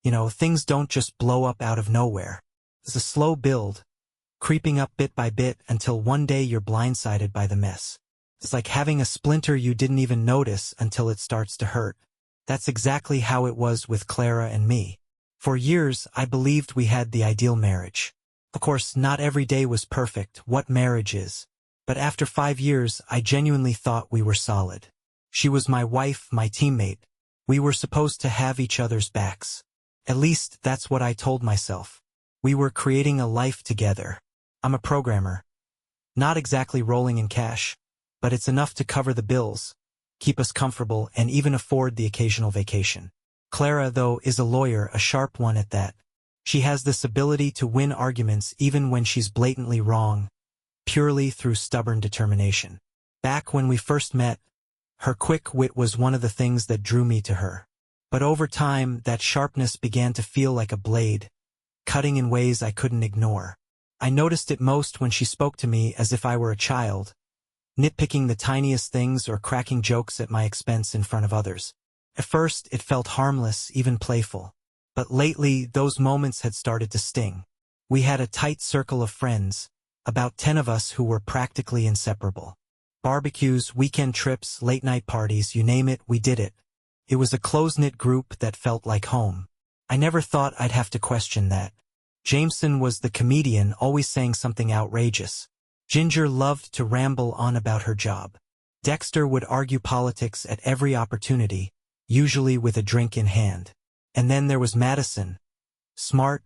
Things don't just blow up out of nowhere. It's a slow build, creeping up bit by bit until one day you're blindsided by the mess. It's like having a splinter you didn't even notice until it starts to hurt. That's exactly how it was with Clara and me. For years, I believed we had the ideal marriage. Of course, not every day was perfect, what marriage is. But after 5 years, I genuinely thought we were solid. She was my wife, my teammate. We were supposed to have each other's backs. At least, that's what I told myself. We were creating a life together. I'm a programmer. Not exactly rolling in cash, but it's enough to cover the bills, keep us comfortable, and even afford the occasional vacation. Clara, though, is a lawyer, a sharp one at that. She has this ability to win arguments even when she's blatantly wrong, purely through stubborn determination. Back when we first met, her quick wit was one of the things that drew me to her. But over time, that sharpness began to feel like a blade, cutting in ways I couldn't ignore. I noticed it most when she spoke to me as if I were a child, nitpicking the tiniest things or cracking jokes at my expense in front of others. At first, it felt harmless, even playful. But lately, those moments had started to sting. We had a tight circle of friends, about 10 of us who were practically inseparable. Barbecues, weekend trips, late-night parties, you name it, we did it. It was a close-knit group that felt like home. I never thought I'd have to question that. Jameson was the comedian, always saying something outrageous. Ginger loved to ramble on about her job. Dexter would argue politics at every opportunity, usually with a drink in hand. And then there was Madison. Smart,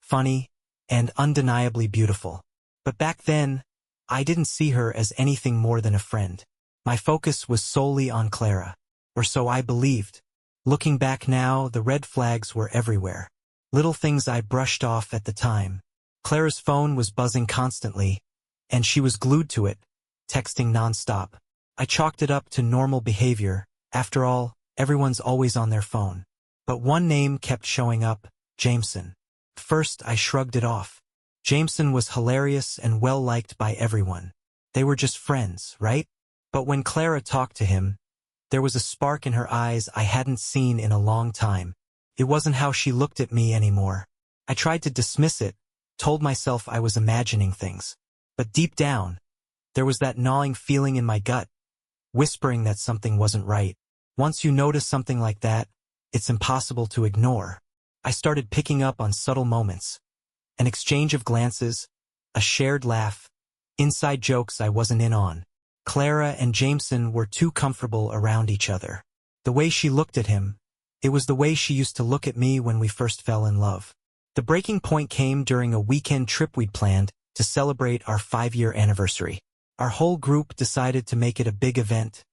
funny, and undeniably beautiful. But back then, I didn't see her as anything more than a friend. My focus was solely on Clara. Or so I believed. Looking back now, the red flags were everywhere. Little things I brushed off at the time. Clara's phone was buzzing constantly, and she was glued to it, texting nonstop. I chalked it up to normal behavior. After all, everyone's always on their phone. But one name kept showing up, Jameson. First, I shrugged it off. Jameson was hilarious and well-liked by everyone. They were just friends, right? But when Clara talked to him, there was a spark in her eyes I hadn't seen in a long time. It wasn't how she looked at me anymore. I tried to dismiss it, told myself I was imagining things. But deep down, there was that gnawing feeling in my gut, whispering that something wasn't right. Once you notice something like that, it's impossible to ignore. I started picking up on subtle moments. An exchange of glances, a shared laugh, inside jokes I wasn't in on. Clara and Jameson were too comfortable around each other. The way she looked at him, it was the way she used to look at me when we first fell in love. The breaking point came during a weekend trip we'd planned to celebrate our 5-year anniversary. Our whole group decided to make it a big event,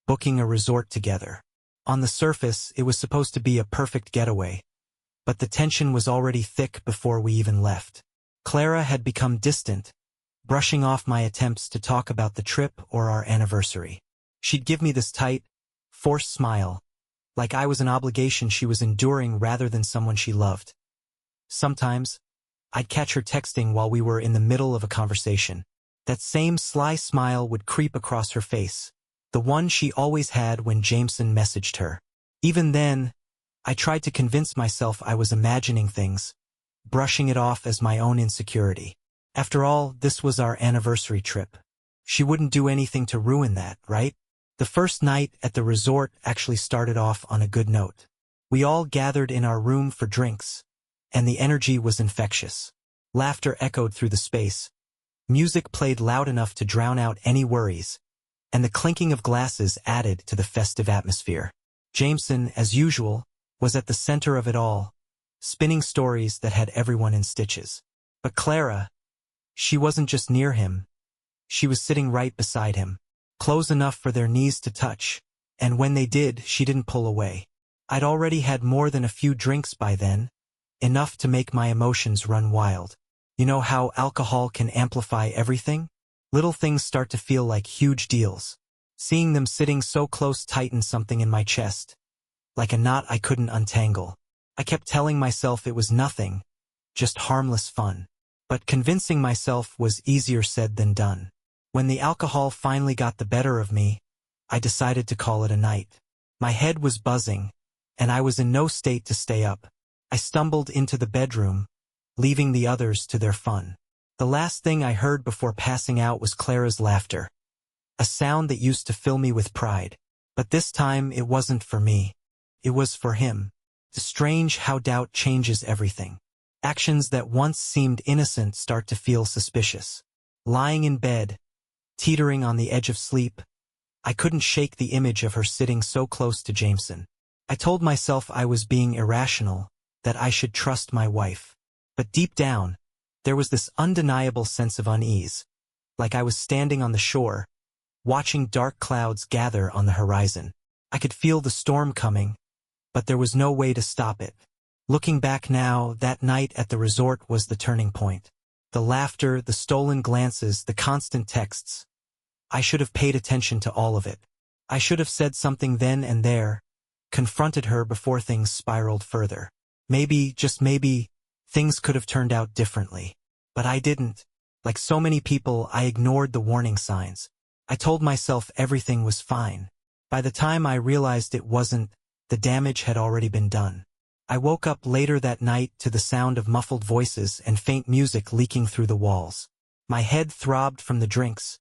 booking a resort together. On the surface, it was supposed to be a perfect getaway, but the tension was already thick before we even left. Clara had become distant, brushing off my attempts to talk about the trip or our anniversary. She'd give me this tight, forced smile, like I was an obligation she was enduring rather than someone she loved. Sometimes, I'd catch her texting while we were in the middle of a conversation. That same sly smile would creep across her face, the one she always had when Jameson messaged her. Even then, I tried to convince myself I was imagining things, brushing it off as my own insecurity. After all, this was our anniversary trip. She wouldn't do anything to ruin that, right? The first night at the resort actually started off on a good note. We all gathered in our room for drinks, and the energy was infectious. Laughter echoed through the space. Music played loud enough to drown out any worries, and the clinking of glasses added to the festive atmosphere. Jameson, as usual, was at the center of it all, spinning stories that had everyone in stitches. But Clara, she wasn't just near him. She was sitting right beside him, close enough for their knees to touch, and when they did, she didn't pull away. I'd already had more than a few drinks by then, enough to make my emotions run wild. You know how alcohol can amplify everything? Little things start to feel like huge deals. Seeing them sitting so close tightened something in my chest, like a knot I couldn't untangle. I kept telling myself it was nothing, just harmless fun. But convincing myself was easier said than done. When the alcohol finally got the better of me, I decided to call it a night. My head was buzzing, and I was in no state to stay up. I stumbled into the bedroom, leaving the others to their fun. The last thing I heard before passing out was Clara's laughter, a sound that used to fill me with pride. But this time it wasn't for me. It was for him. It's strange how doubt changes everything. Actions that once seemed innocent start to feel suspicious. Lying in bed, teetering on the edge of sleep, I couldn't shake the image of her sitting so close to Jameson. I told myself I was being irrational, that I should trust my wife. But deep down, there was this undeniable sense of unease, like I was standing on the shore, watching dark clouds gather on the horizon. I could feel the storm coming, but there was no way to stop it. Looking back now, that night at the resort was the turning point. The laughter, the stolen glances, the constant texts. I should have paid attention to all of it. I should have said something then and there, confronted her before things spiraled further. Maybe, just maybe, things could have turned out differently. But I didn't. Like so many people, I ignored the warning signs. I told myself everything was fine. By the time I realized it wasn't, the damage had already been done. I woke up later that night to the sound of muffled voices and faint music leaking through the walls. My head throbbed from the drinks,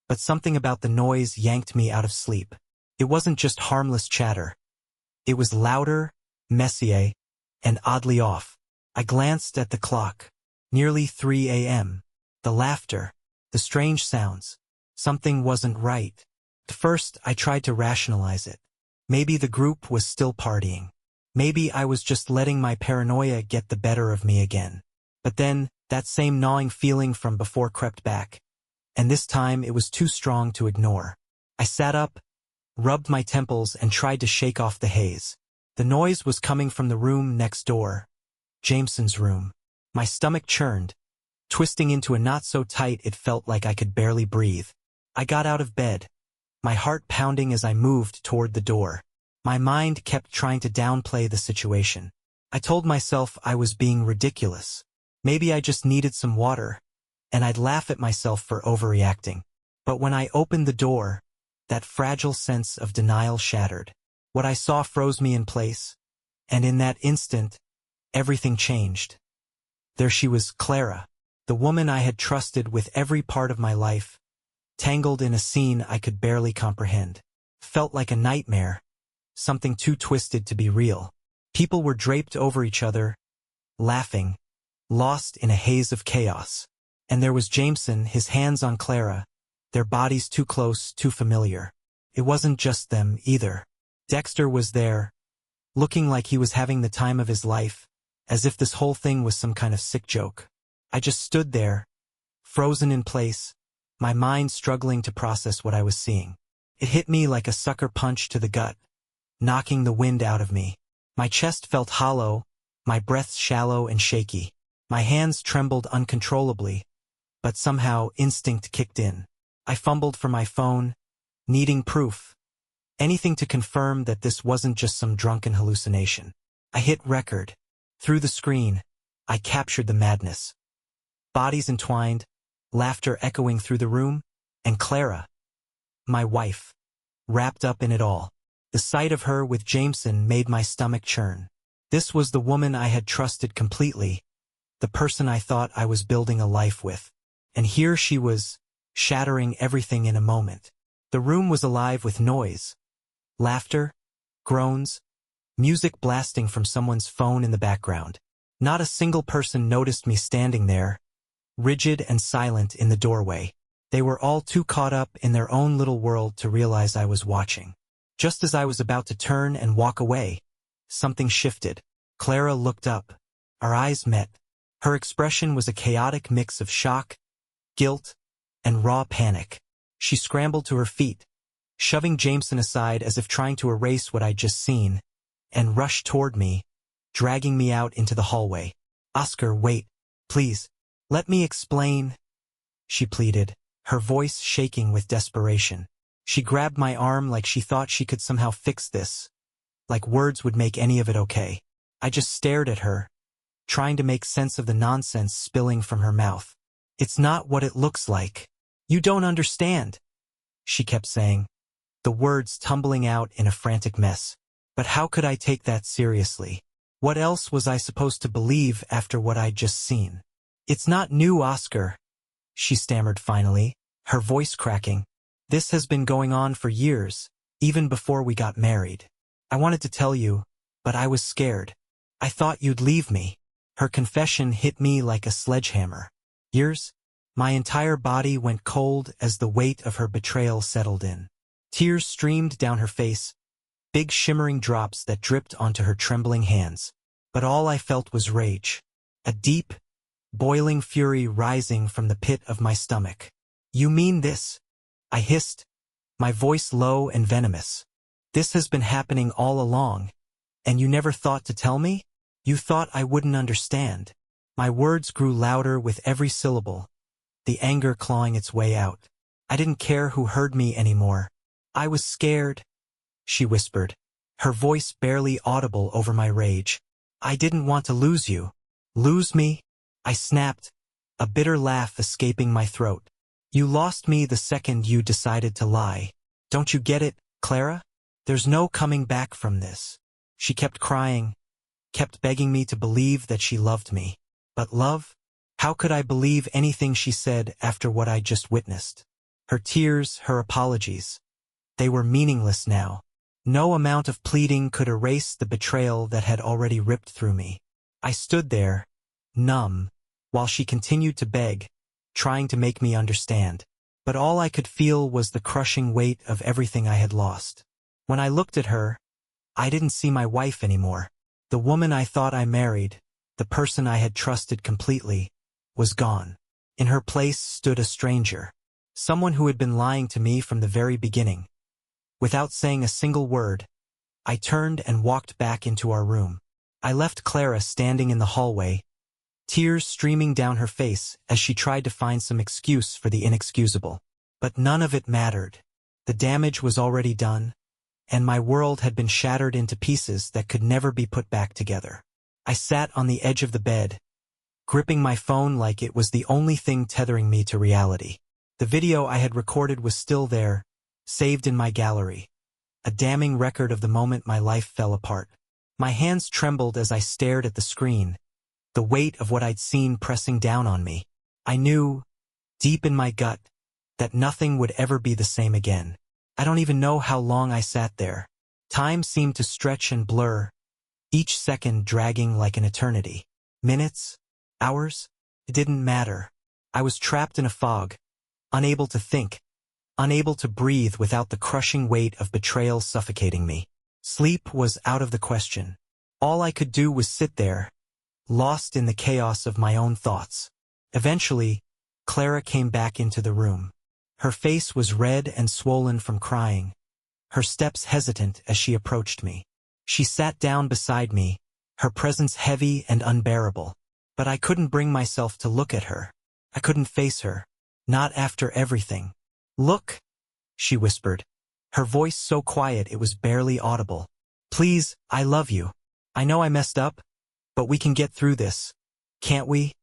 but something about the noise yanked me out of sleep. It wasn't just harmless chatter. It was louder, messier, and oddly off. I glanced at the clock. Nearly 3 a.m. The laughter, the strange sounds. Something wasn't right. At first, I tried to rationalize it. Maybe the group was still partying. Maybe I was just letting my paranoia get the better of me again. But then, that same gnawing feeling from before crept back. And this time it was too strong to ignore. I sat up, rubbed my temples, and tried to shake off the haze. The noise was coming from the room next door, Jameson's room. My stomach churned, twisting into a knot so tight it felt like I could barely breathe. I got out of bed, my heart pounding as I moved toward the door. My mind kept trying to downplay the situation. I told myself I was being ridiculous. Maybe I just needed some water, and I'd laugh at myself for overreacting. But when I opened the door, that fragile sense of denial shattered. What I saw froze me in place, and in that instant, everything changed. There she was, Clara, the woman I had trusted with every part of my life, tangled in a scene I could barely comprehend. Felt like a nightmare, something too twisted to be real. People were draped over each other, laughing, lost in a haze of chaos. And there was Jameson, his hands on Clara, their bodies too close, too familiar. It wasn't just them, either. Dexter was there, looking like he was having the time of his life, as if this whole thing was some kind of sick joke. I just stood there, frozen in place, my mind struggling to process what I was seeing. It hit me like a sucker punch to the gut, knocking the wind out of me. My chest felt hollow, my breath shallow and shaky. My hands trembled uncontrollably, but somehow instinct kicked in. I fumbled for my phone, needing proof. Anything to confirm that this wasn't just some drunken hallucination. I hit record. Through the screen, I captured the madness. Bodies entwined, laughter echoing through the room, and Clara, my wife, wrapped up in it all. The sight of her with Jameson made my stomach churn. This was the woman I had trusted completely, the person I thought I was building a life with. And here she was, shattering everything in a moment. The room was alive with noise. Laughter, groans, music blasting from someone's phone in the background. Not a single person noticed me standing there, rigid and silent in the doorway. They were all too caught up in their own little world to realize I was watching. Just as I was about to turn and walk away, something shifted. Clara looked up. Our eyes met. Her expression was a chaotic mix of shock, guilt, and raw panic. She scrambled to her feet, shoving Jameson aside as if trying to erase what I'd just seen, and rushed toward me, dragging me out into the hallway. "Oscar, wait, please. Let me explain," she pleaded, her voice shaking with desperation. She grabbed my arm like she thought she could somehow fix this, like words would make any of it okay. I just stared at her, trying to make sense of the nonsense spilling from her mouth. "It's not what it looks like. You don't understand," she kept saying, the words tumbling out in a frantic mess. But how could I take that seriously? What else was I supposed to believe after what I'd just seen? It's not new, Oscar, she stammered finally, her voice cracking. This has been going on for years, even before we got married. I wanted to tell you, but I was scared. I thought you'd leave me. Her confession hit me like a sledgehammer. Years? My entire body went cold as the weight of her betrayal settled in. Tears streamed down her face, big shimmering drops that dripped onto her trembling hands. But all I felt was rage. A deep, boiling fury rising from the pit of my stomach. You mean this? I hissed, my voice low and venomous. This has been happening all along, and you never thought to tell me? You thought I wouldn't understand. My words grew louder with every syllable, the anger clawing its way out. I didn't care who heard me anymore. I was scared, she whispered, her voice barely audible over my rage. I didn't want to lose you. Lose me? I snapped, a bitter laugh escaping my throat. You lost me the second you decided to lie. Don't you get it, Clara? There's no coming back from this. She kept crying, kept begging me to believe that she loved me. But love? How could I believe anything she said after what I just witnessed? Her tears, her apologies. They were meaningless now. No amount of pleading could erase the betrayal that had already ripped through me. I stood there, numb, while she continued to beg, trying to make me understand. But all I could feel was the crushing weight of everything I had lost. When I looked at her, I didn't see my wife anymore. The woman I thought I married, the person I had trusted completely, was gone. In her place stood a stranger. Someone who had been lying to me from the very beginning. Without saying a single word, I turned and walked back into our room. I left Clara standing in the hallway, tears streaming down her face as she tried to find some excuse for the inexcusable. But none of it mattered. The damage was already done, and my world had been shattered into pieces that could never be put back together. I sat on the edge of the bed, gripping my phone like it was the only thing tethering me to reality. The video I had recorded was still there, saved in my gallery, a damning record of the moment my life fell apart. My hands trembled as I stared at the screen, the weight of what I'd seen pressing down on me. I knew, deep in my gut, that nothing would ever be the same again. I don't even know how long I sat there. Time seemed to stretch and blur, each second dragging like an eternity. Minutes? Hours? It didn't matter. I was trapped in a fog, unable to think, unable to breathe without the crushing weight of betrayal suffocating me. Sleep was out of the question. All I could do was sit there, lost in the chaos of my own thoughts. Eventually, Clara came back into the room. Her face was red and swollen from crying, her steps hesitant as she approached me. She sat down beside me, her presence heavy and unbearable. But I couldn't bring myself to look at her. I couldn't face her. Not after everything. Look, she whispered, her voice so quiet it was barely audible. Please, I love you. I know I messed up, but we can get through this. Can't we?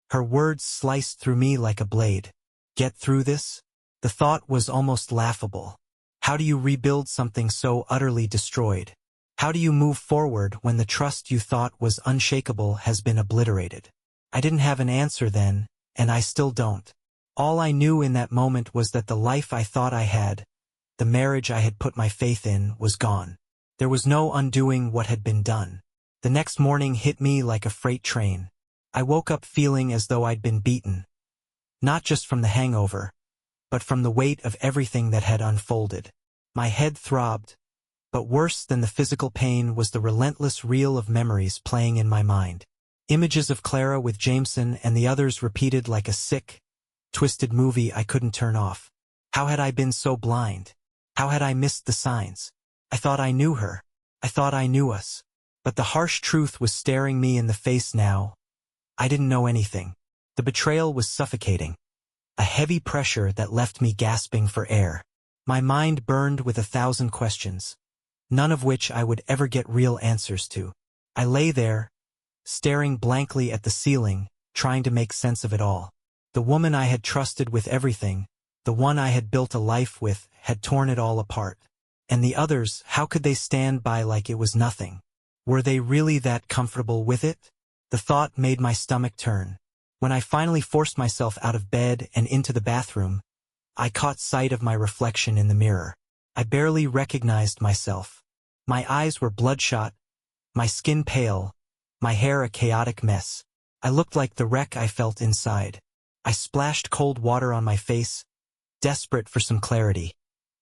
Her words sliced through me like a blade. Get through this? The thought was almost laughable. How do you rebuild something so utterly destroyed? How do you move forward when the trust you thought was unshakable has been obliterated? I didn't have an answer then, and I still don't. All I knew in that moment was that the life I thought I had, the marriage I had put my faith in, was gone. There was no undoing what had been done. The next morning hit me like a freight train. I woke up feeling as though I'd been beaten. Not just from the hangover, but from the weight of everything that had unfolded. My head throbbed, but worse than the physical pain was the relentless reel of memories playing in my mind. Images of Clara with Jameson and the others repeated like a sick, twisted movie I couldn't turn off. How had I been so blind? How had I missed the signs? I thought I knew her. I thought I knew us. But the harsh truth was staring me in the face now. I didn't know anything. The betrayal was suffocating. A heavy pressure that left me gasping for air. My mind burned with 1,000 questions, none of which I would ever get real answers to. I lay there, staring blankly at the ceiling, trying to make sense of it all. The woman I had trusted with everything, the one I had built a life with, had torn it all apart. And the others, how could they stand by like it was nothing? Were they really that comfortable with it? The thought made my stomach turn. When I finally forced myself out of bed and into the bathroom, I caught sight of my reflection in the mirror. I barely recognized myself. My eyes were bloodshot, my skin pale, my hair a chaotic mess. I looked like the wreck I felt inside. I splashed cold water on my face, desperate for some clarity.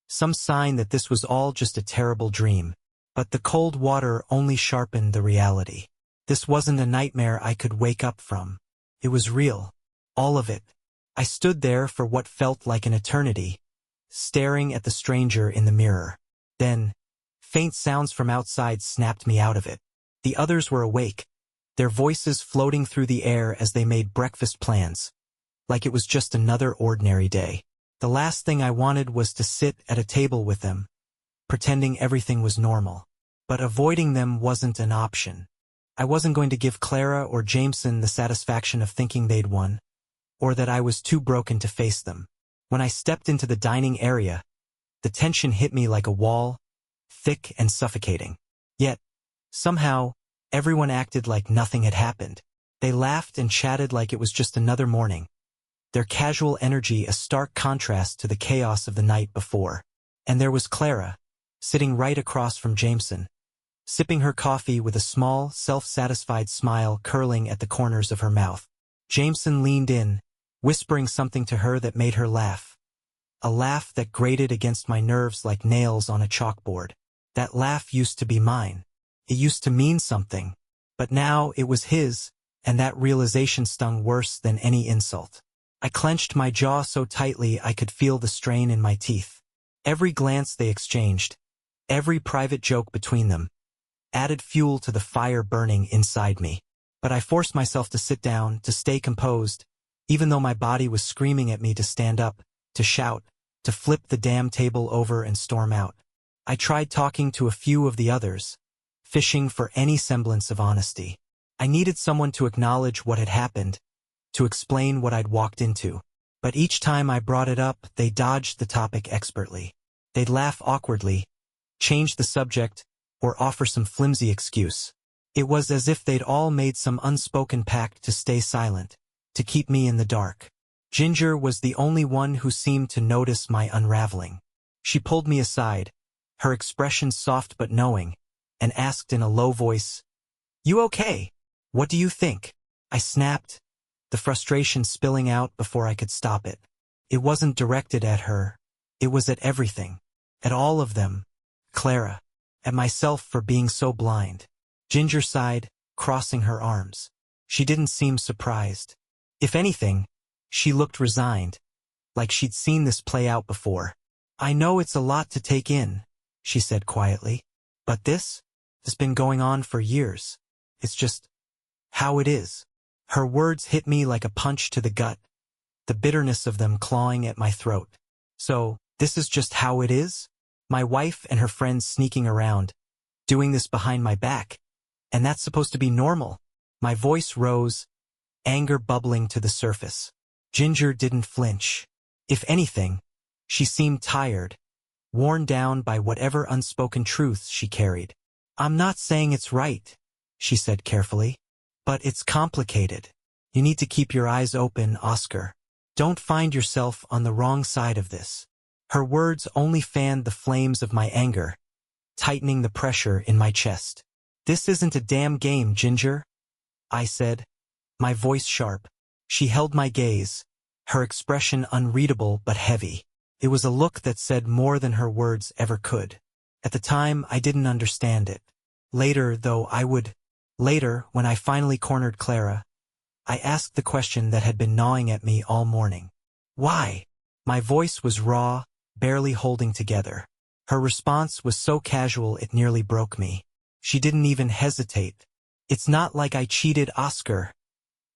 Some sign that this was all just a terrible dream. But the cold water only sharpened the reality. This wasn't a nightmare I could wake up from. It was real. All of it. I stood there for what felt like an eternity, staring at the stranger in the mirror. Then, faint sounds from outside snapped me out of it. The others were awake, their voices floating through the air as they made breakfast plans, like it was just another ordinary day. The last thing I wanted was to sit at a table with them, pretending everything was normal. But avoiding them wasn't an option. I wasn't going to give Clara or Jameson the satisfaction of thinking they'd won, or that I was too broken to face them. When I stepped into the dining area, the tension hit me like a wall, thick and suffocating. Yet, somehow, everyone acted like nothing had happened. They laughed and chatted like it was just another morning, their casual energy a stark contrast to the chaos of the night before. And there was Clara, sitting right across from Jameson, sipping her coffee with a small, self-satisfied smile curling at the corners of her mouth. Jameson leaned in, whispering something to her that made her laugh. A laugh that grated against my nerves like nails on a chalkboard. That laugh used to be mine. It used to mean something. But now it was his, and that realization stung worse than any insult. I clenched my jaw so tightly I could feel the strain in my teeth. Every glance they exchanged, every private joke between them, added fuel to the fire burning inside me. But I forced myself to sit down, to stay composed, even though my body was screaming at me to stand up, to shout, to flip the damn table over and storm out. I tried talking to a few of the others, fishing for any semblance of honesty. I needed someone to acknowledge what had happened, to explain what I'd walked into. But each time I brought it up, they dodged the topic expertly. They'd laugh awkwardly, change the subject, or offer some flimsy excuse. It was as if they'd all made some unspoken pact to stay silent, to keep me in the dark. Ginger was the only one who seemed to notice my unraveling. She pulled me aside, her expression soft but knowing, and asked in a low voice, "You okay? What do you think?" I snapped, the frustration spilling out before I could stop it. It wasn't directed at her. It was at everything. At all of them. Clara. At myself for being so blind. Ginger sighed, crossing her arms. She didn't seem surprised. If anything, she looked resigned, like she'd seen this play out before. "I know it's a lot to take in," she said quietly. "But this has been going on for years. It's just how it is." Her words hit me like a punch to the gut, the bitterness of them clawing at my throat. So, this is just how it is? My wife and her friends sneaking around, doing this behind my back, and that's supposed to be normal? My voice rose, anger bubbling to the surface. Ginger didn't flinch. If anything, she seemed tired, worn down by whatever unspoken truths she carried. "I'm not saying it's right," she said carefully, "but it's complicated. You need to keep your eyes open, Oscar. Don't find yourself on the wrong side of this." Her words only fanned the flames of my anger, tightening the pressure in my chest. "This isn't a damn game, Ginger," I said, my voice sharp. She held my gaze, her expression unreadable but heavy. It was a look that said more than her words ever could. At the time, I didn't understand it. Later, though, I would. Later, when I finally cornered Clara, I asked the question that had been gnawing at me all morning. "Why?" My voice was raw, barely holding together. Her response was so casual it nearly broke me. She didn't even hesitate. "It's not like I cheated Oscar,"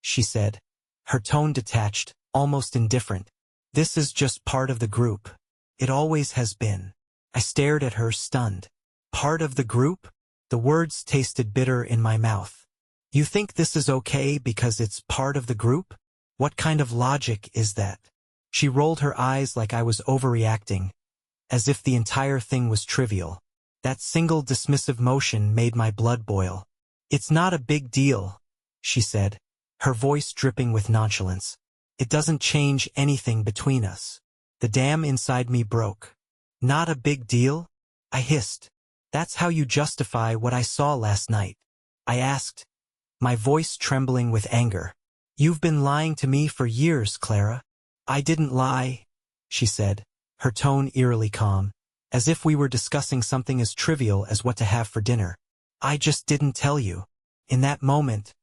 she said, her tone detached, almost indifferent. "This is just part of the group. It always has been." I stared at her, stunned. Part of the group? The words tasted bitter in my mouth. "You think this is okay because it's part of the group? What kind of logic is that?" She rolled her eyes like I was overreacting, as if the entire thing was trivial. That single dismissive motion made my blood boil. "It's not a big deal," she said, her voice dripping with nonchalance. "It doesn't change anything between us." The dam inside me broke. "Not a big deal?" I hissed. "That's how you justify what I saw last night?" I asked, my voice trembling with anger. "You've been lying to me for years, Clara." "I didn't lie," she said, her tone eerily calm, as if we were discussing something as trivial as what to have for dinner. "I just didn't tell you." In that moment,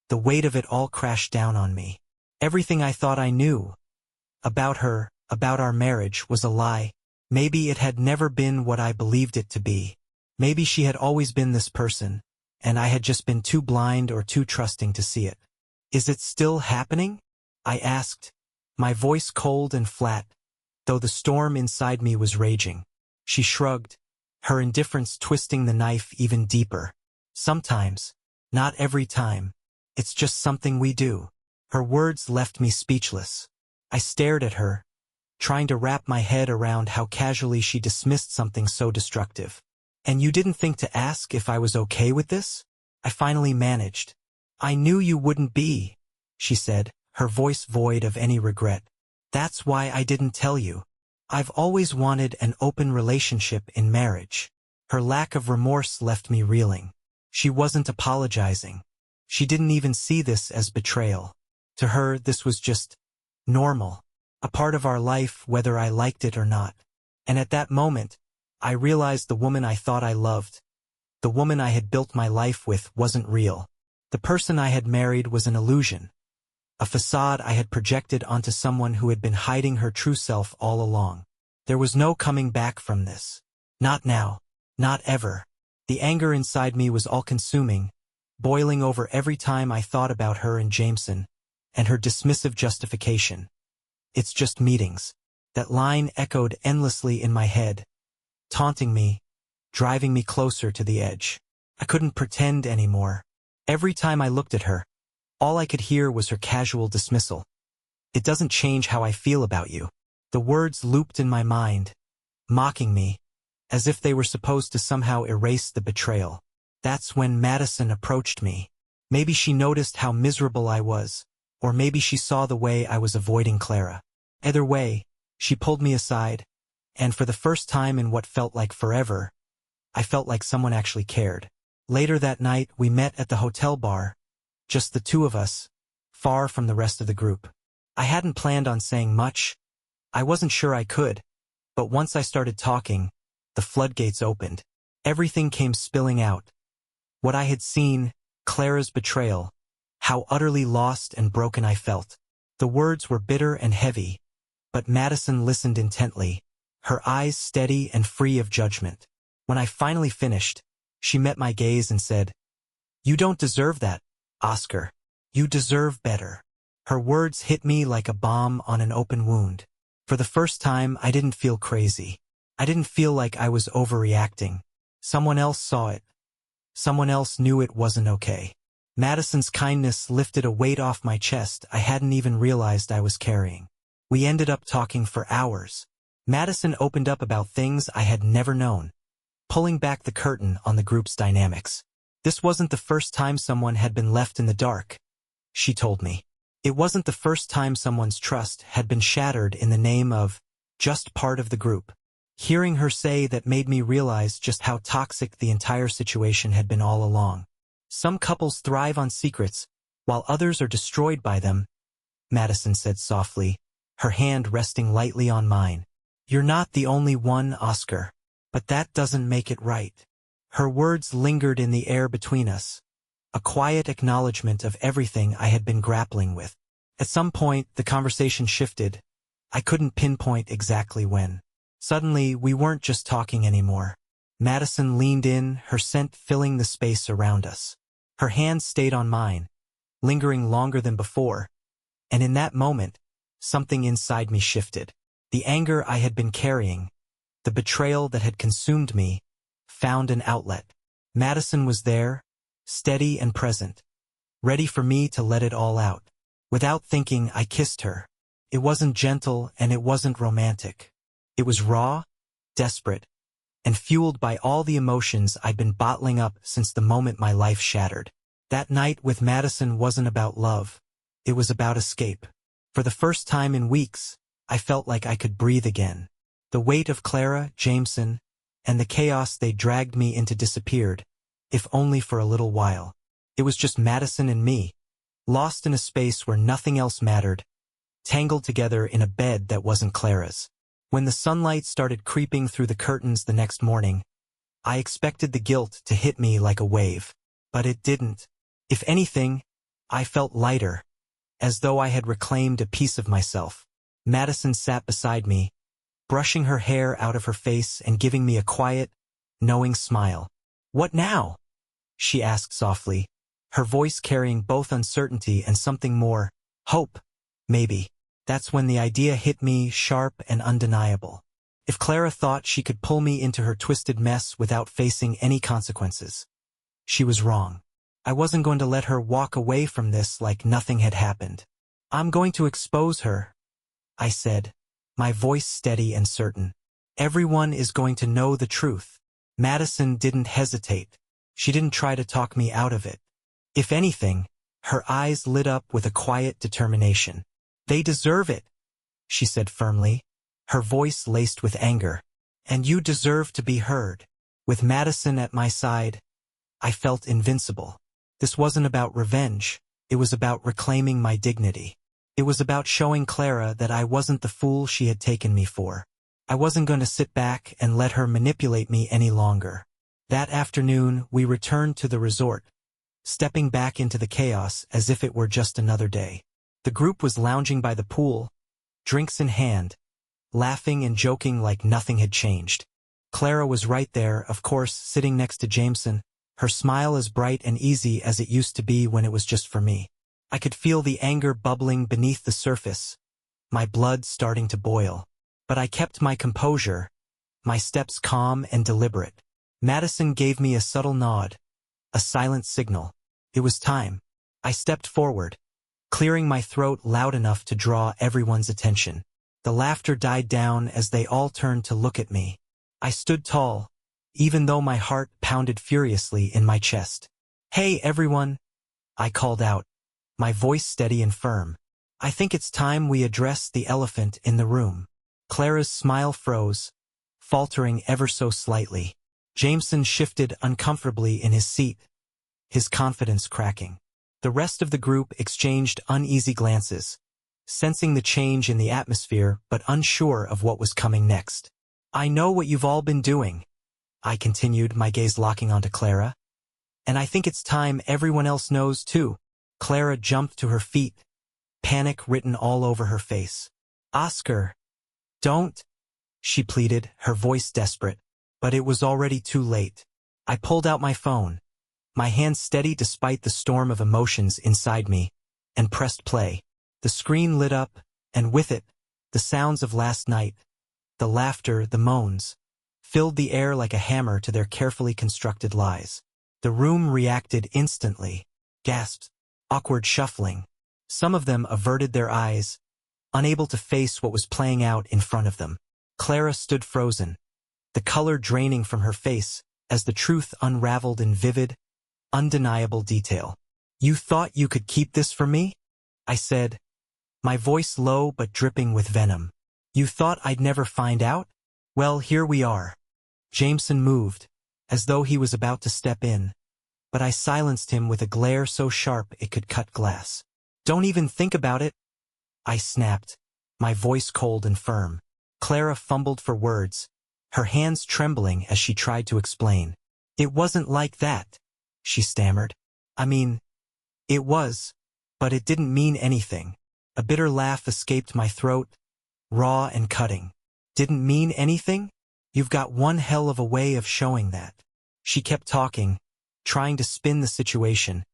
the weight of it all crashed down on me. Everything I thought I knew about her, about our marriage, was a lie. Maybe it had never been what I believed it to be. Maybe she had always been this person, and I had just been too blind or too trusting to see it. "Is it still happening?" I asked, my voice cold and flat, though the storm inside me was raging. She shrugged, her indifference twisting the knife even deeper. "Sometimes. Not every time. It's just something we do." Her words left me speechless. I stared at her, trying to wrap my head around how casually she dismissed something so destructive. "And you didn't think to ask if I was okay with this?" I finally managed. "I knew you wouldn't be," she said, her voice void of any regret. "That's why I didn't tell you. I've always wanted an open relationship in marriage." Her lack of remorse left me reeling. She wasn't apologizing. She didn't even see this as betrayal. To her, this was just normal, a part of our life whether I liked it or not. And at that moment, I realized the woman I thought I loved, the woman I had built my life with, wasn't real. The person I had married was an illusion, a facade I had projected onto someone who had been hiding her true self all along. There was no coming back from this. Not now. Not ever. The anger inside me was all-consuming, boiling over every time I thought about her and Jameson, and her dismissive justification. "It's just meetings." That line echoed endlessly in my head, taunting me, driving me closer to the edge. I couldn't pretend anymore. Every time I looked at her, all I could hear was her casual dismissal. "It doesn't change how I feel about you." The words looped in my mind, mocking me, as if they were supposed to somehow erase the betrayal. That's when Madison approached me. Maybe she noticed how miserable I was, or maybe she saw the way I was avoiding Clara. Either way, she pulled me aside, and for the first time in what felt like forever, I felt like someone actually cared. Later that night, we met at the hotel bar, just the two of us, far from the rest of the group. I hadn't planned on saying much. I wasn't sure I could, but once I started talking, the floodgates opened. Everything came spilling out. What I had seen, Clara's betrayal, how utterly lost and broken I felt. The words were bitter and heavy, but Madison listened intently, her eyes steady and free of judgment. When I finally finished, she met my gaze and said, "You don't deserve that, Oscar. You deserve better." Her words hit me like a bomb on an open wound. For the first time, I didn't feel crazy. I didn't feel like I was overreacting. Someone else saw it. Someone else knew it wasn't okay. Madison's kindness lifted a weight off my chest I hadn't even realized I was carrying. We ended up talking for hours. Madison opened up about things I had never known, pulling back the curtain on the group's dynamics. This wasn't the first time someone had been left in the dark, she told me. It wasn't the first time someone's trust had been shattered in the name of just part of the group. Hearing her say that made me realize just how toxic the entire situation had been all along. Some couples thrive on secrets, while others are destroyed by them, Madison said softly, her hand resting lightly on mine. "You're not the only one, Oscar, but that doesn't make it right." Her words lingered in the air between us, a quiet acknowledgement of everything I had been grappling with. At some point, the conversation shifted. I couldn't pinpoint exactly when. Suddenly, we weren't just talking anymore. Madison leaned in, her scent filling the space around us. Her hand stayed on mine, lingering longer than before, and in that moment, something inside me shifted. The anger I had been carrying, the betrayal that had consumed me, found an outlet. Madison was there, steady and present, ready for me to let it all out. Without thinking, I kissed her. It wasn't gentle and it wasn't romantic. It was raw, desperate, and fueled by all the emotions I'd been bottling up since the moment my life shattered. That night with Madison wasn't about love. It was about escape. For the first time in weeks, I felt like I could breathe again. The weight of Clara, Jameson, and the chaos they dragged me into disappeared, if only for a little while. It was just Madison and me, lost in a space where nothing else mattered, tangled together in a bed that wasn't Clara's. When the sunlight started creeping through the curtains the next morning, I expected the guilt to hit me like a wave. But it didn't. If anything, I felt lighter, as though I had reclaimed a piece of myself. Madison sat beside me, brushing her hair out of her face and giving me a quiet, knowing smile. "What now?" she asked softly, her voice carrying both uncertainty and something more, hope, maybe. That's when the idea hit me, sharp and undeniable. If Clara thought she could pull me into her twisted mess without facing any consequences, she was wrong. I wasn't going to let her walk away from this like nothing had happened. "I'm going to expose her," I said, my voice steady and certain. "Everyone is going to know the truth." Madison didn't hesitate. She didn't try to talk me out of it. If anything, her eyes lit up with a quiet determination. "They deserve it," she said firmly, her voice laced with anger. "And you deserve to be heard." With Madison at my side, I felt invincible. This wasn't about revenge. It was about reclaiming my dignity. It was about showing Clara that I wasn't the fool she had taken me for. I wasn't going to sit back and let her manipulate me any longer. That afternoon, we returned to the resort, stepping back into the chaos as if it were just another day. The group was lounging by the pool, drinks in hand, laughing and joking like nothing had changed. Clara was right there, of course, sitting next to Jameson, her smile as bright and easy as it used to be when it was just for me. I could feel the anger bubbling beneath the surface, my blood starting to boil. But I kept my composure, my steps calm and deliberate. Madison gave me a subtle nod, a silent signal. It was time. I stepped forward, clearing my throat loud enough to draw everyone's attention. The laughter died down as they all turned to look at me. I stood tall, even though my heart pounded furiously in my chest. "Hey, everyone," I called out, my voice steady and firm. "I think it's time we address the elephant in the room." Clara's smile froze, faltering ever so slightly. Jameson shifted uncomfortably in his seat, his confidence cracking. The rest of the group exchanged uneasy glances, sensing the change in the atmosphere but unsure of what was coming next. "I know what you've all been doing," I continued, my gaze locking onto Clara. "And I think it's time everyone else knows too." Clara jumped to her feet, panic written all over her face. "Oscar, don't," she pleaded, her voice desperate. But it was already too late. I pulled out my phone, my hand steady despite the storm of emotions inside me, and pressed play. The screen lit up, and with it, the sounds of last night, the laughter, the moans, filled the air like a hammer to their carefully constructed lies. The room reacted instantly. Gasps, awkward shuffling. Some of them averted their eyes, unable to face what was playing out in front of them. Clara stood frozen, the color draining from her face as the truth unraveled in vivid, undeniable detail. "You thought you could keep this from me?" I said, my voice low but dripping with venom. "You thought I'd never find out? Well, here we are." Jameson moved, as though he was about to step in, but I silenced him with a glare so sharp it could cut glass. "Don't even think about it," I snapped, my voice cold and firm. Clara fumbled for words, her hands trembling as she tried to explain. "It wasn't like that," she stammered. "I mean, it was, but it didn't mean anything." A bitter laugh escaped my throat, raw and cutting. "Didn't mean anything? You've got one hell of a way of showing that." She kept talking, trying to spin the situation,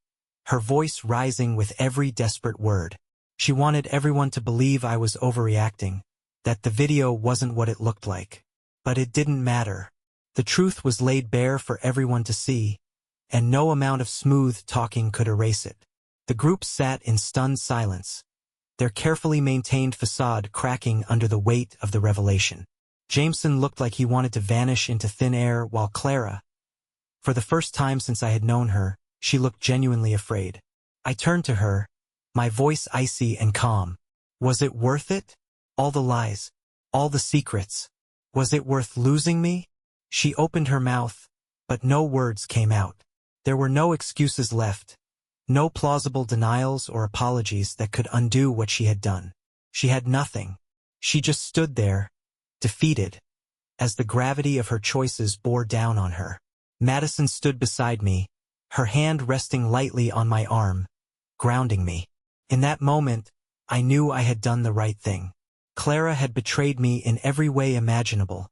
her voice rising with every desperate word. She wanted everyone to believe I was overreacting, that the video wasn't what it looked like. But it didn't matter. The truth was laid bare for everyone to see, and no amount of smooth talking could erase it. The group sat in stunned silence, their carefully maintained facade cracking under the weight of the revelation. Jameson looked like he wanted to vanish into thin air, while Clara, for the first time since I had known her, she looked genuinely afraid. I turned to her, my voice icy and calm. Was it worth it? All the lies, all the secrets. Was it worth losing me? She opened her mouth, but no words came out. There were no excuses left, no plausible denials or apologies that could undo what she had done. She had nothing. She just stood there, defeated, as the gravity of her choices bore down on her. Madison stood beside me, her hand resting lightly on my arm, grounding me. In that moment, I knew I had done the right thing. Clara had betrayed me in every way imaginable,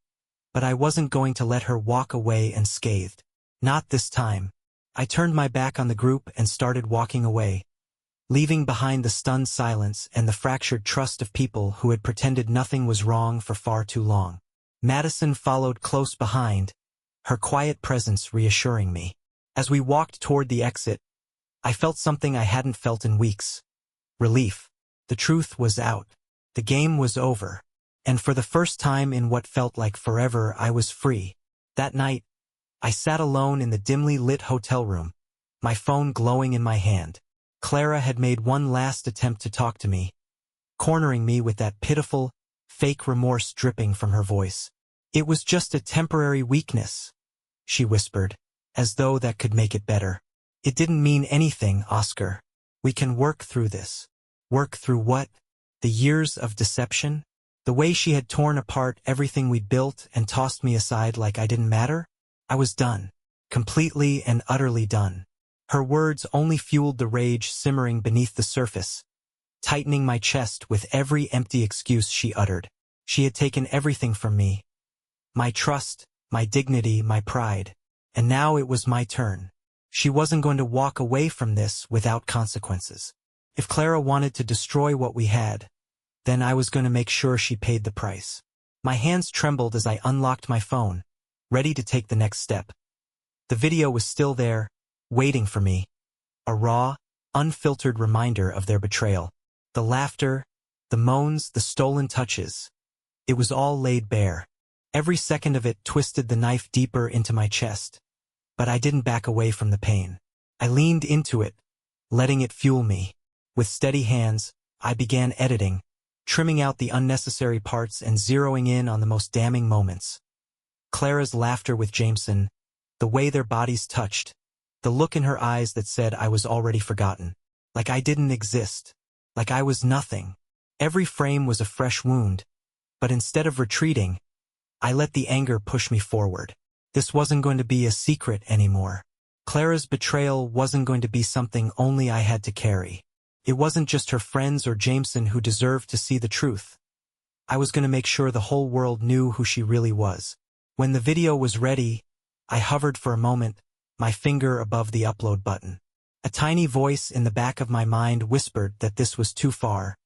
but I wasn't going to let her walk away unscathed. Not this time. I turned my back on the group and started walking away, leaving behind the stunned silence and the fractured trust of people who had pretended nothing was wrong for far too long. Madison followed close behind, her quiet presence reassuring me. As we walked toward the exit, I felt something I hadn't felt in weeks. Relief. The truth was out. The game was over. And for the first time in what felt like forever, I was free. That night, I sat alone in the dimly lit hotel room, my phone glowing in my hand. Clara had made one last attempt to talk to me, cornering me with that pitiful, fake remorse dripping from her voice. "It was just a temporary weakness," she whispered, as though that could make it better. "It didn't mean anything, Oscar. We can work through this." Work through what? The years of deception? The way she had torn apart everything we'd built and tossed me aside like I didn't matter? I was done. Completely and utterly done. Her words only fueled the rage simmering beneath the surface, tightening my chest with every empty excuse she uttered. She had taken everything from me. My trust, my dignity, my pride. And now it was my turn. She wasn't going to walk away from this without consequences. If Clara wanted to destroy what we had, then I was going to make sure she paid the price. My hands trembled as I unlocked my phone, ready to take the next step. The video was still there, waiting for me. A raw, unfiltered reminder of their betrayal. The laughter, the moans, the stolen touches. It was all laid bare. Every second of it twisted the knife deeper into my chest. But I didn't back away from the pain. I leaned into it, letting it fuel me. With steady hands, I began editing, trimming out the unnecessary parts and zeroing in on the most damning moments. Clara's laughter with Jameson, the way their bodies touched, the look in her eyes that said I was already forgotten, like I didn't exist, like I was nothing. Every frame was a fresh wound, but instead of retreating, I let the anger push me forward. This wasn't going to be a secret anymore. Clara's betrayal wasn't going to be something only I had to carry. It wasn't just her friends or Jameson who deserved to see the truth. I was going to make sure the whole world knew who she really was. When the video was ready, I hovered for a moment, my finger above the upload button. A tiny voice in the back of my mind whispered that this was too far,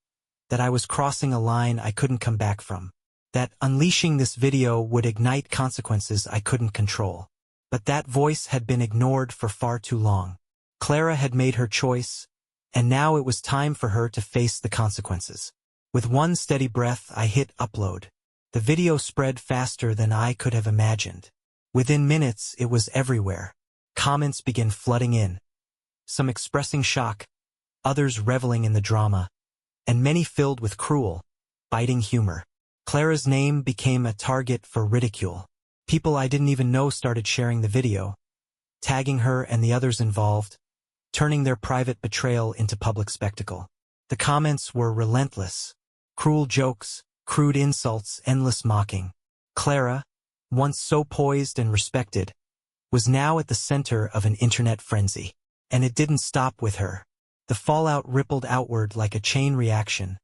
that I was crossing a line I couldn't come back from, that unleashing this video would ignite consequences I couldn't control. But that voice had been ignored for far too long. Clara had made her choice, and now it was time for her to face the consequences. With one steady breath, I hit upload. The video spread faster than I could have imagined. Within minutes, it was everywhere. Comments began flooding in, some expressing shock, others reveling in the drama, and many filled with cruel, biting humor. Clara's name became a target for ridicule. People I didn't even know started sharing the video, tagging her and the others involved, turning their private betrayal into public spectacle. The comments were relentless. Cruel jokes, crude insults, endless mocking. Clara, once so poised and respected, was now at the center of an internet frenzy. And it didn't stop with her. The fallout rippled outward like a chain reaction,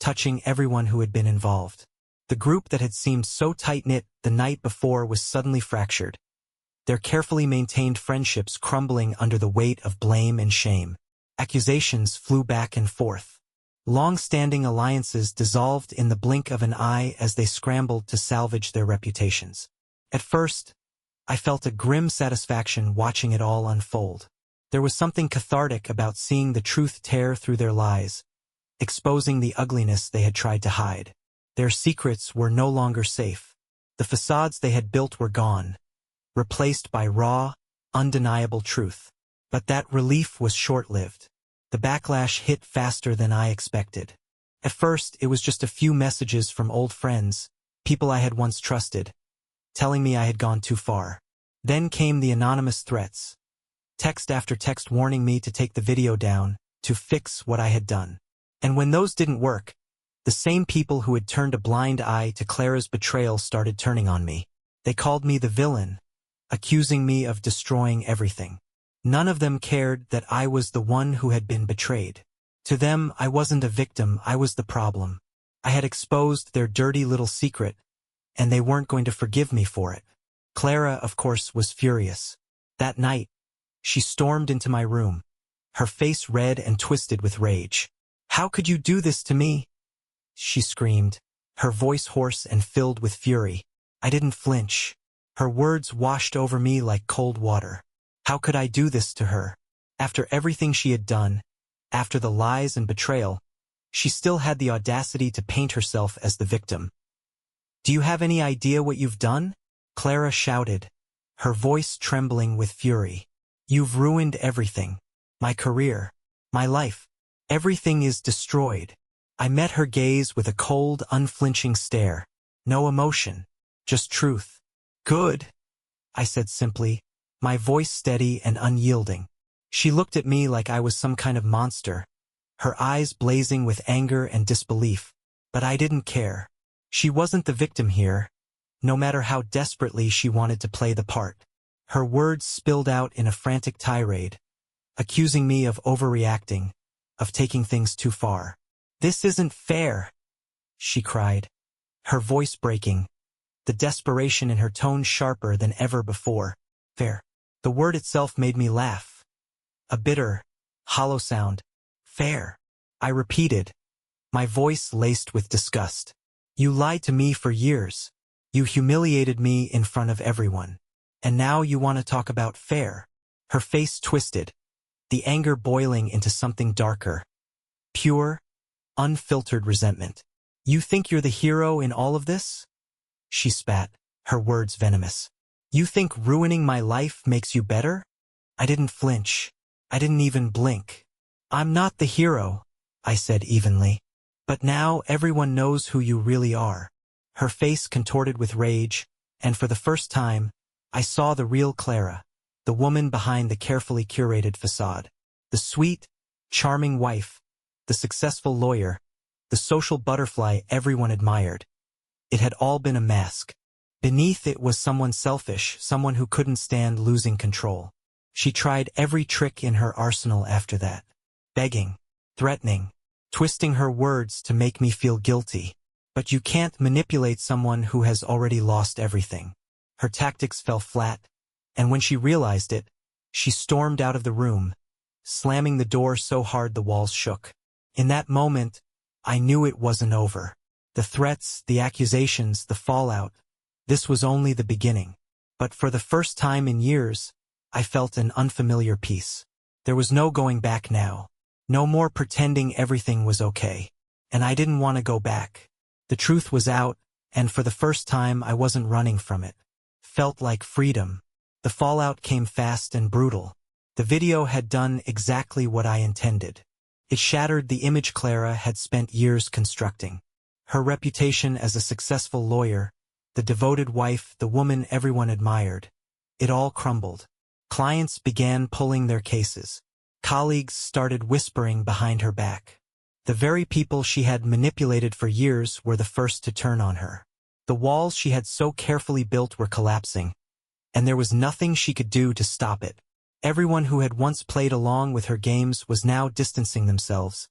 touching everyone who had been involved. The group that had seemed so tight-knit the night before was suddenly fractured, their carefully maintained friendships crumbling under the weight of blame and shame. Accusations flew back and forth. Long-standing alliances dissolved in the blink of an eye as they scrambled to salvage their reputations. At first, I felt a grim satisfaction watching it all unfold. There was something cathartic about seeing the truth tear through their lies, exposing the ugliness they had tried to hide. Their secrets were no longer safe. The facades they had built were gone, replaced by raw, undeniable truth. But that relief was short-lived. The backlash hit faster than I expected. At first, it was just a few messages from old friends, people I had once trusted, telling me I had gone too far. Then came the anonymous threats. Text after text warning me to take the video down, to fix what I had done. And when those didn't work, the same people who had turned a blind eye to Clara's betrayal started turning on me. They called me the villain, accusing me of destroying everything. None of them cared that I was the one who had been betrayed. To them, I wasn't a victim, I was the problem. I had exposed their dirty little secret, and they weren't going to forgive me for it. Clara, of course, was furious. That night, she stormed into my room, her face red and twisted with rage. "How could you do this to me?" she screamed, her voice hoarse and filled with fury. I didn't flinch. Her words washed over me like cold water. How could I do this to her? After everything she had done, after the lies and betrayal, she still had the audacity to paint herself as the victim. "Do you have any idea what you've done?" Clara shouted, her voice trembling with fury. "You've ruined everything. My career, my life. Everything is destroyed." I met her gaze with a cold, unflinching stare. No emotion, just truth. "Good," I said simply, my voice steady and unyielding. She looked at me like I was some kind of monster, her eyes blazing with anger and disbelief. But I didn't care. She wasn't the victim here, no matter how desperately she wanted to play the part. Her words spilled out in a frantic tirade, accusing me of overreacting, of taking things too far. "This isn't fair," she cried, her voice breaking, the desperation in her tone sharper than ever before. Fair. The word itself made me laugh. A bitter, hollow sound. Fair. I repeated, my voice laced with disgust. "You lied to me for years. You humiliated me in front of everyone. And now you want to talk about fair." Her face twisted, the anger boiling into something darker. Pure, unfiltered resentment. "You think you're the hero in all of this?" She spat, her words venomous. "You think ruining my life makes you better?" I didn't flinch. I didn't even blink. "I'm not the hero," I said evenly. "But now everyone knows who you really are." Her face contorted with rage, and for the first time, I saw the real Clara, the woman behind the carefully curated facade. The sweet, charming wife, the successful lawyer, the social butterfly everyone admired. It had all been a mask. Beneath it was someone selfish, someone who couldn't stand losing control. She tried every trick in her arsenal after that. Begging, threatening, twisting her words to make me feel guilty. But you can't manipulate someone who has already lost everything. Her tactics fell flat, and when she realized it, she stormed out of the room, slamming the door so hard the walls shook. In that moment, I knew it wasn't over. The threats, the accusations, the fallout, this was only the beginning. But for the first time in years, I felt an unfamiliar peace. There was no going back now. No more pretending everything was okay. And I didn't want to go back. The truth was out, and for the first time I wasn't running from it. Felt like freedom. The fallout came fast and brutal. The video had done exactly what I intended. It shattered the image Clara had spent years constructing. Her reputation as a successful lawyer, the devoted wife, the woman everyone admired. It all crumbled. Clients began pulling their cases. Colleagues started whispering behind her back. The very people she had manipulated for years were the first to turn on her. The walls she had so carefully built were collapsing, and there was nothing she could do to stop it. Everyone who had once played along with her games was now distancing themselves,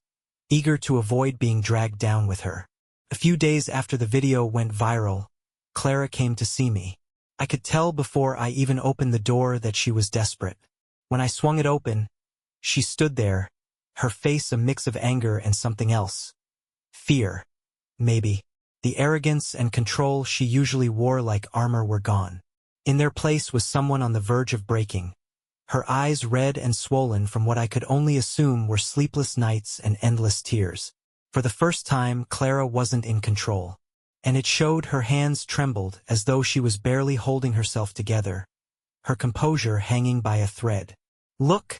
eager to avoid being dragged down with her. A few days after the video went viral, Clara came to see me. I could tell before I even opened the door that she was desperate. When I swung it open, she stood there, her face a mix of anger and something else. Fear, maybe. The arrogance and control she usually wore like armor were gone. In their place was someone on the verge of breaking. Her eyes red and swollen from what I could only assume were sleepless nights and endless tears. For the first time, Clara wasn't in control. and it showed her hands trembled as though she was barely holding herself together, her composure hanging by a thread. "Look,"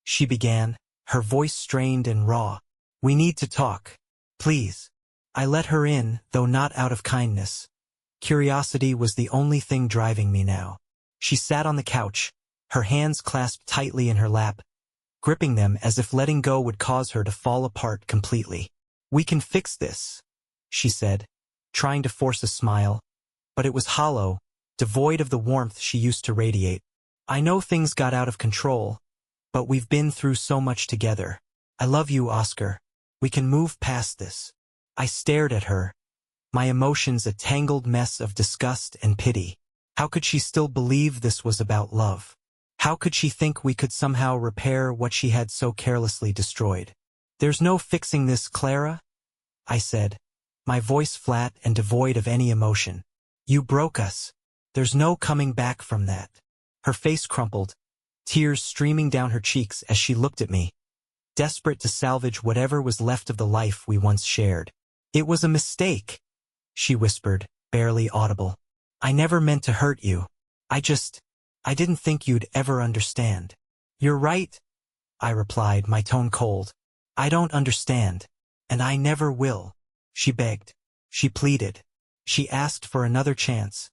she began, her voice strained and raw. "We need to talk. Please." I let her in, though not out of kindness. Curiosity was the only thing driving me now. She sat on the couch, her hands clasped tightly in her lap, gripping them as if letting go would cause her to fall apart completely. "We can fix this," she said, trying to force a smile, but it was hollow, devoid of the warmth she used to radiate. "I know things got out of control, but we've been through so much together. I love you, Oscar. We can move past this." I stared at her, my emotions a tangled mess of disgust and pity. How could she still believe this was about love? How could she think we could somehow repair what she had so carelessly destroyed? "There's no fixing this, Clara," I said, my voice flat and devoid of any emotion. "You broke us. There's no coming back from that." Her face crumpled, tears streaming down her cheeks as she looked at me, desperate to salvage whatever was left of the life we once shared. "It was a mistake," she whispered, barely audible. "I never meant to hurt you. I didn't think you'd ever understand." "You're right," I replied, my tone cold. "I don't understand, and I never will." She begged. She pleaded. She asked for another chance,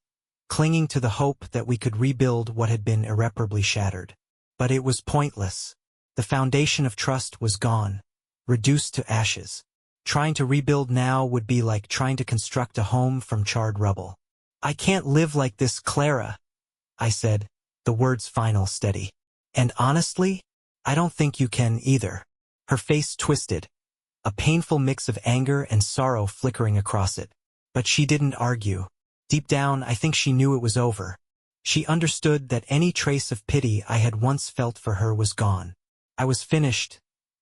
clinging to the hope that we could rebuild what had been irreparably shattered. But it was pointless. The foundation of trust was gone, reduced to ashes. Trying to rebuild now would be like trying to construct a home from charred rubble. "I can't live like this, Clara," I said, the words final steady. "And honestly, I don't think you can either." Her face twisted, a painful mix of anger and sorrow flickering across it. But she didn't argue. Deep down, I think she knew it was over. She understood that any trace of pity I had once felt for her was gone. I was finished,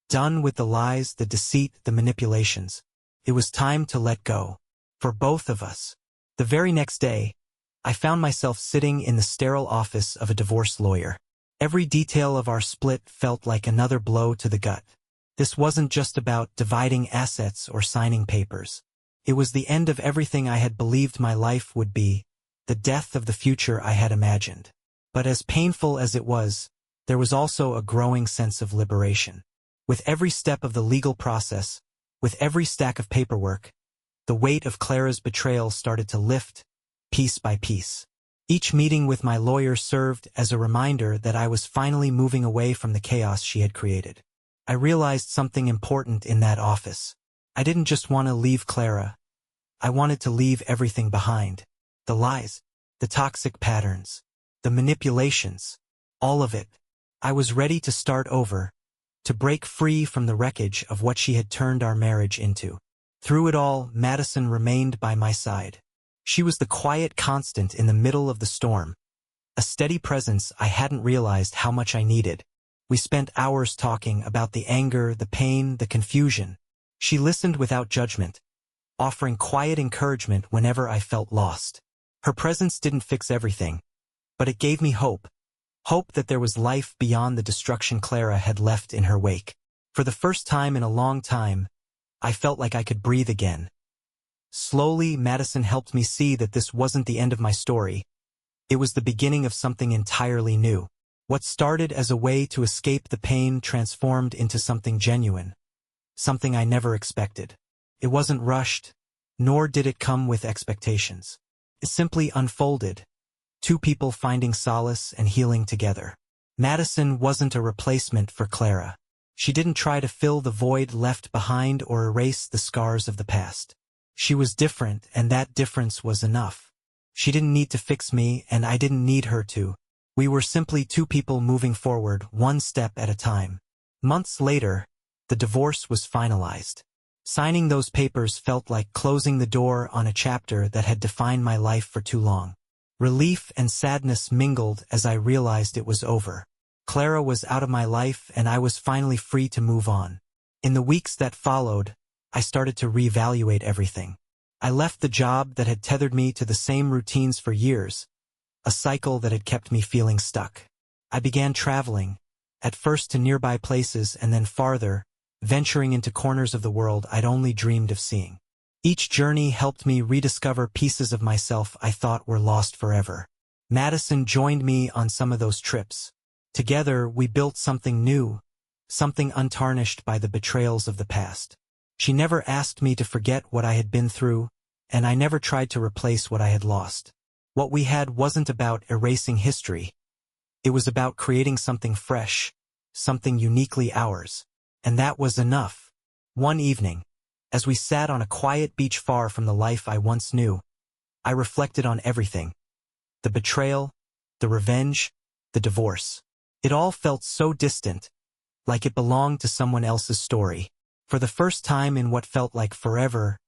done with the lies, the deceit, the manipulations. It was time to let go. For both of us. The very next day, I found myself sitting in the sterile office of a divorce lawyer. Every detail of our split felt like another blow to the gut. This wasn't just about dividing assets or signing papers. It was the end of everything I had believed my life would be, the death of the future I had imagined. But as painful as it was, there was also a growing sense of liberation. With every step of the legal process, with every stack of paperwork, the weight of Clara's betrayal started to lift, piece by piece. Each meeting with my lawyer served as a reminder that I was finally moving away from the chaos she had created. I realized something important in that office. I didn't just want to leave Clara. I wanted to leave everything behind. The lies, the toxic patterns, the manipulations, all of it. I was ready to start over, to break free from the wreckage of what she had turned our marriage into. Through it all, Madison remained by my side. She was the quiet constant in the middle of the storm, a steady presence I hadn't realized how much I needed. We spent hours talking about the anger, the pain, the confusion. She listened without judgment, offering quiet encouragement whenever I felt lost. Her presence didn't fix everything, but it gave me hope. Hope that there was life beyond the destruction Clara had left in her wake. For the first time in a long time, I felt like I could breathe again. Slowly, Madison helped me see that this wasn't the end of my story. It was the beginning of something entirely new. What started as a way to escape the pain transformed into something genuine, something I never expected. It wasn't rushed, nor did it come with expectations. It simply unfolded, two people finding solace and healing together. Madison wasn't a replacement for Clara. She didn't try to fill the void left behind or erase the scars of the past. She was different, and that difference was enough. She didn't need to fix me, and I didn't need her to. We were simply two people moving forward, one step at a time. Months later, the divorce was finalized. Signing those papers felt like closing the door on a chapter that had defined my life for too long. Relief and sadness mingled as I realized it was over. Clara was out of my life, and I was finally free to move on. In the weeks that followed, I started to reevaluate everything. I left the job that had tethered me to the same routines for years, a cycle that had kept me feeling stuck. I began traveling, at first to nearby places and then farther, venturing into corners of the world I'd only dreamed of seeing. Each journey helped me rediscover pieces of myself I thought were lost forever. Madison joined me on some of those trips. Together, we built something new, something untarnished by the betrayals of the past. She never asked me to forget what I had been through, and I never tried to replace what I had lost. What we had wasn't about erasing history. It was about creating something fresh, something uniquely ours. And that was enough. One evening, as we sat on a quiet beach far from the life I once knew, I reflected on everything. The betrayal, the revenge, the divorce. It all felt so distant, like it belonged to someone else's story. For the first time in what felt like forever,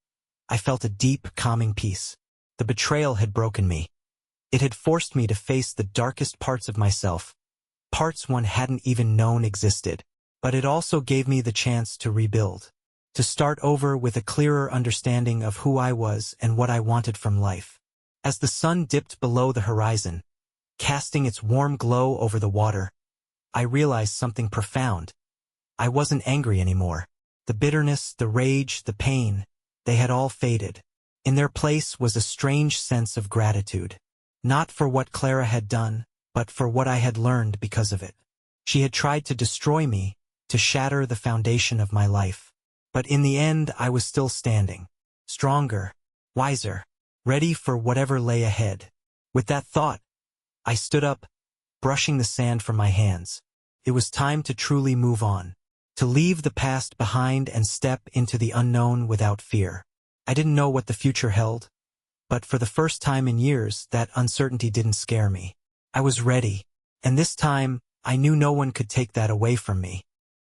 I felt a deep, calming peace. The betrayal had broken me. It had forced me to face the darkest parts of myself, parts one hadn't even known existed. But it also gave me the chance to rebuild, to start over with a clearer understanding of who I was and what I wanted from life. As the sun dipped below the horizon, casting its warm glow over the water, I realized something profound. I wasn't angry anymore. The bitterness, the rage, the pain, they had all faded. In their place was a strange sense of gratitude. Not for what Clara had done, but for what I had learned because of it. She had tried to destroy me, to shatter the foundation of my life. But in the end, I was still standing, stronger, wiser, ready for whatever lay ahead. With that thought, I stood up, brushing the sand from my hands. It was time to truly move on, to leave the past behind and step into the unknown without fear. I didn't know what the future held, but for the first time in years, that uncertainty didn't scare me. I was ready, and this time, I knew no one could take that away from me.